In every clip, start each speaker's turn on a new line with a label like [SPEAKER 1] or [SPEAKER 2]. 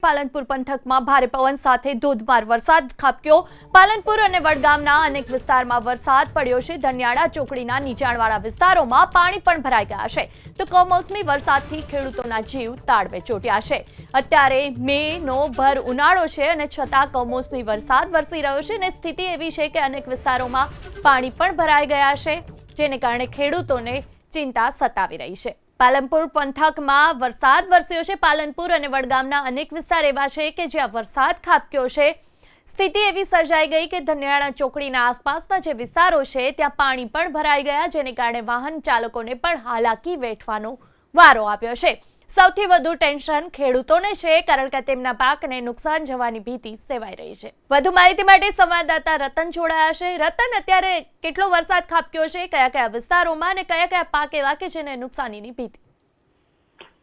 [SPEAKER 1] પાલનપુર પંથકમાં ભારે પવન સાથે ધોધમાર વરસાદ ખાબક્યો। પાલનપુર અને વડગામના અનેક વિસ્તારમાં વરસાદ પડ્યો છે। ધનિયાળા ચોકડીના નીચાણવાળા વિસ્તારોમાં પાણી પણ ભરાઈ ગયા છે, તો કમોસમી વરસાદથી ખેડૂતોના જીવ તાળવે ચોટ્યા છે। અત્યારે મેનો ભર ઉનાળો છે અને છતાં કમોસમી વરસાદ વરસી રહ્યો છે અને સ્થિતિ એવી છે કે અનેક વિસ્તારોમાં પાણી પણ ભરાઈ ગયા છે, જેને કારણે ખેડૂતોને ચિંતા સતાવી રહી છે। પાલનપુર પંથકમાં વરસાદ વરસ્યો છે। પાલનપુર અને વડગામના અનેક વિસ્તાર એવા છે કે જ્યાં વરસાદ ખાબક્યો છે। સ્થિતિ એવી સર્જાઈ ગઈ કે ધનિયાળા ચોકડીના આસપાસના જે વિસ્તારો છે ત્યાં પાણી પણ ભરાઈ ગયા, જેને કારણે વાહન ચાલકોને પણ હાલાકી વેઠવાનો વારો આવ્યો છે। સૌથી વધુ ટેન્શન ખેડૂતોને છે, કારણ કે તેમના પાકને નુકસાન જવાની ભીતિ સેવાઈ રહી છે। વધુ માહિતી માટે સંવાદદાતા રતન જોડાયા છે। રતન, અત્યારે કેટલો વરસાદ ખાબક્યો છે, કયા કયા વિસ્તારોમાં અને કયા કયા પાક એવા કે જેને નુકસાનીની ભીતિ?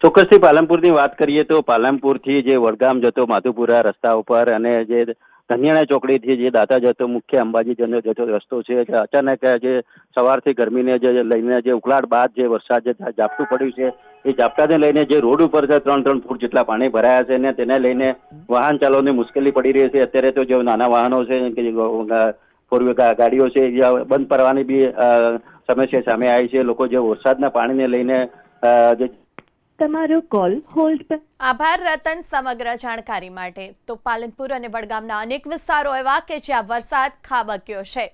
[SPEAKER 2] ચોક્કસથી પાલનપુરની વાત કરીએ તો પાલનપુરથી જે વડગામ જતો માધુપુરા રસ્તા ઉપર અને જે ધનિયાળા ચોકડીથી જે દાતા જતો મુખ્ય અંબાજી જતો રસ્તો છે, અચાનક જે સવારથી ગરમીને જે લઈને જે ઉકળાટ બાદ જે વરસાદ જે ઝાપટું પડ્યું છે, એ ઝાપટાને લઈને જે રોડ ઉપર 3 ફૂટ જેટલા પાણી ભરાયા છે ને તેને લઈને વાહન ચાલકોને મુશ્કેલી પડી રહી છે। અત્યારે તો જે નાના વાહનો છે કે ફોર વ્હીલર ગાડીઓ છે એ બંધ કરવાની બી સમસ્યા સામે આવી છે। લોકો જે વરસાદના પાણીને લઈને જે
[SPEAKER 1] તમારો કોલ હોલ્ડ પર। આભાર રતન સમગ્ર જાણકારી માટે। તો પાલનપુર અને વડગામના અનેક વિસ્તારો એવા કે જ્યાં વરસાદ ખાબક્યો છે।